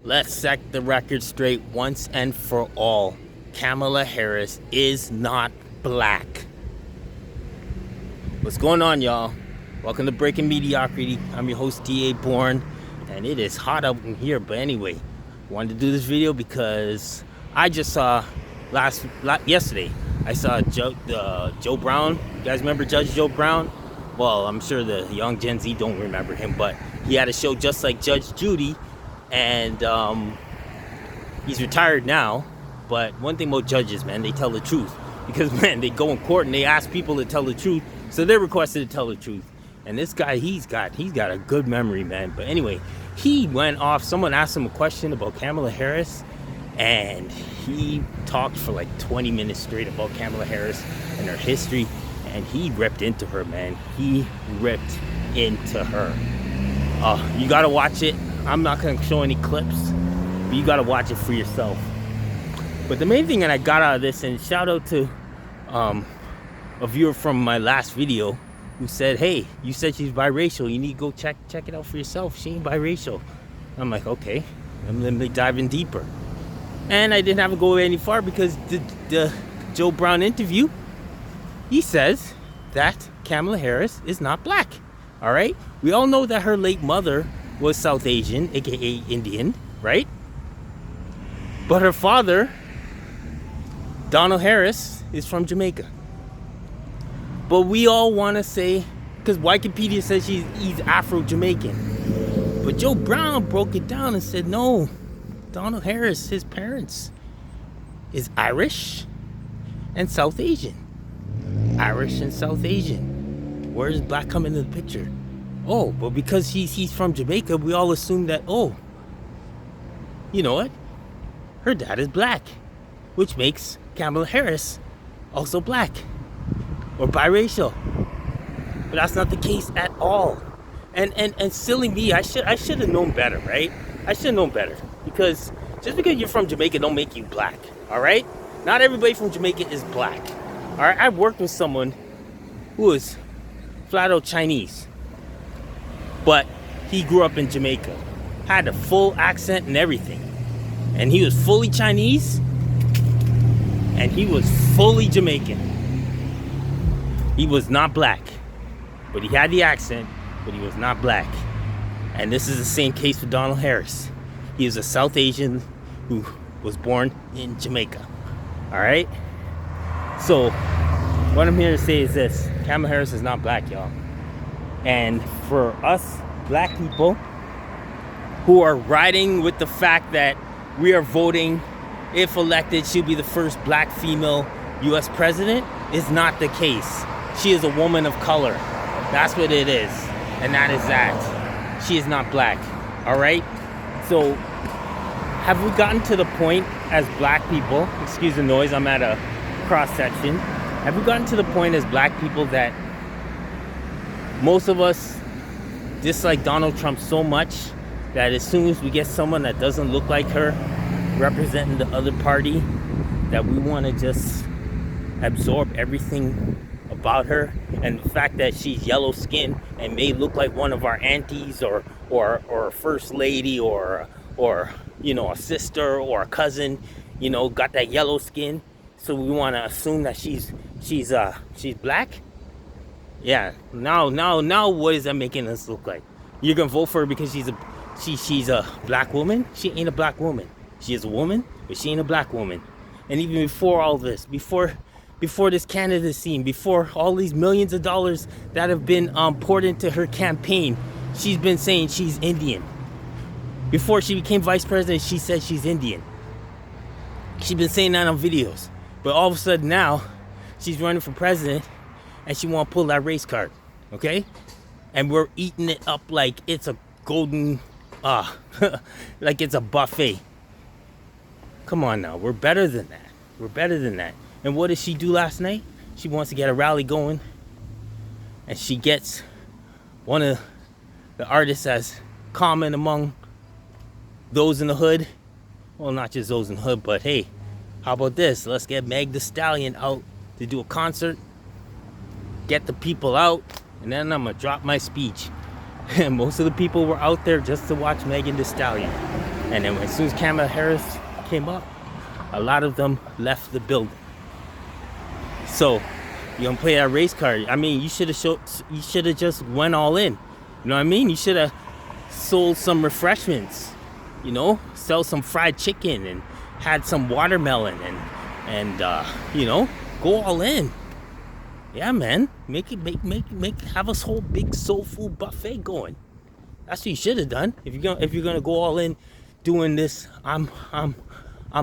Let's set the record straight once and for all. Kamala Harris is not black. What's going on, y'all? Welcome to Breaking Mediocrity. I'm your host, D.A. Bourne, and it is hot out in here. But anyway, wanted to do this video because I just saw yesterday. I saw Joe Brown. You guys remember Judge Joe Brown? Well, I'm sure the young Gen Z don't remember him, but he had a show just like Judge Judy. And he's retired now, but one thing about judges, man, they tell the truth. Because, man, they go in court and they ask people to tell the truth, so they're requested to tell the truth. And this guy, he's got a good memory, man. But anyway, he went off. Someone asked him a question about Kamala Harris, and he talked for like 20 minutes straight about Kamala Harris and her history, and he ripped into her, man. He ripped into her. You gotta watch it. I'm not going to show any clips, but you got to watch it for yourself. But the main thing that I got out of this, and shout out to a viewer from my last video who said, hey, you said she's biracial. You need to go check it out for yourself. She ain't biracial. I'm like, okay, let me dive in deeper. And I didn't have to go any far because the Joe Brown interview, he says that Kamala Harris is not black. All right? We all know that her late mother was South Asian, aka Indian, right? But her father, Donald Harris, is from Jamaica. But we all want to say, because Wikipedia says he's Afro-Jamaican. But Joe Brown broke it down and said, no, Donald Harris, his parents, is Irish and South Asian. Irish and South Asian. Where does black come into the picture? Oh, but because he's from Jamaica, we all assume that, oh, you know what? Her dad is black, which makes Kamala Harris also black or biracial. But that's not the case at all. And silly me, I should have known better, right? I should have known better. Because just because you're from Jamaica don't make you black, all right? Not everybody from Jamaica is black. All right, I worked with someone who is flat out Chinese. But he grew up in Jamaica, had a full accent and everything. And he was fully Chinese, and he was fully Jamaican. He was not black, but he had the accent, but he was not black. And this is the same case for Donald Harris. He is a South Asian who was born in Jamaica. All right? So, what I'm here to say is this. Kamala Harris is not black, y'all. And for us black people who are riding with the fact that we are voting, if elected, she'll be the first black female U.S. president, is not the case. She is a woman of color. That's what it is. And that is that. She is not black. All right? So, have we gotten to the point as black people, excuse the noise, I'm at a cross section. Have we gotten to the point as black people that most of us dislike Donald Trump so much that as soon as we get someone that doesn't look like her representing the other party, that we want to just absorb everything about her, and the fact that she's yellow skinned and may look like one of our aunties or a first lady or you know, a sister or a cousin, you know, got that yellow skin, so we want to assume that she's black. Yeah, now what is that making us look like? You're gonna vote for her because she's a black woman? She ain't a black woman. She is a woman, but she ain't a black woman. And even before all this, before this candidacy, before all these millions of dollars that have been poured into her campaign, she's been saying she's Indian. Before she became vice president, she said she's Indian. She's been saying that on videos. But all of a sudden now, she's running for president, and she want to pull that race card, okay? And we're eating it up like it's a golden, like it's a buffet. Come on now, we're better than that. We're better than that. And what did she do last night? She wants to get a rally going, and she gets one of the artists as common among those in the hood. Well, not just those in the hood, but hey, how about this? Let's get Meg Thee Stallion out to do a concert. Get the people out, and then I'm gonna drop my speech. And most of the people were out there just to watch Megan Thee Stallion. And then as soon as Kamala Harris came up, a lot of them left the building. So you gonna play that race card? I mean, you should have just went all in. You know what I mean? You should have sold some refreshments. You know, sell some fried chicken and had some watermelon and you know, go all in. Yeah, man, make have a whole big soul food buffet going. That's what you should have done. If you're gonna go all in, doing this, I'm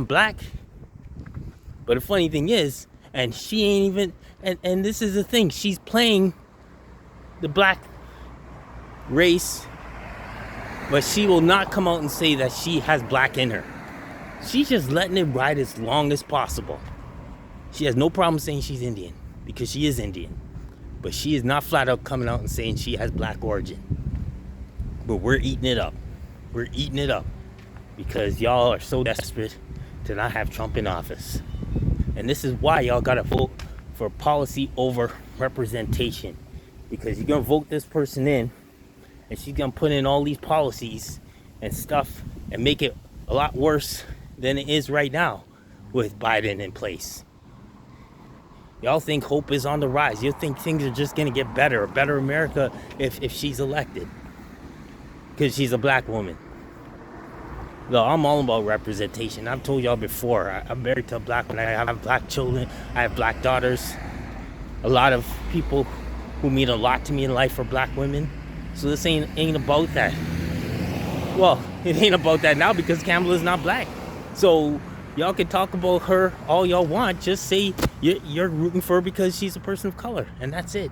black. But the funny thing is, and she ain't even, and this is the thing, she's playing the black race, but she will not come out and say that she has black in her. She's just letting it ride as long as possible. She has no problem saying she's Indian, because she is Indian. But she is not flat out coming out and saying she has black origin. But we're eating it up. We're eating it up. Because y'all are so desperate to not have Trump in office. And this is why y'all gotta vote for policy over representation. Because you're gonna vote this person in, and she's gonna put in all these policies and stuff and make it a lot worse than it is right now with Biden in place. Y'all think hope is on the rise. You think things are just gonna get better, a better America if she's elected. Because she's a black woman. No, I'm all about representation. I've told y'all before, I'm married to a black woman. I have black children. I have black daughters. A lot of people who mean a lot to me in life are black women. So this ain't about that. Well, it ain't about that now because Kamala's not black. So y'all can talk about her all y'all want. Just say you're rooting for her because she's a person of color. And that's it.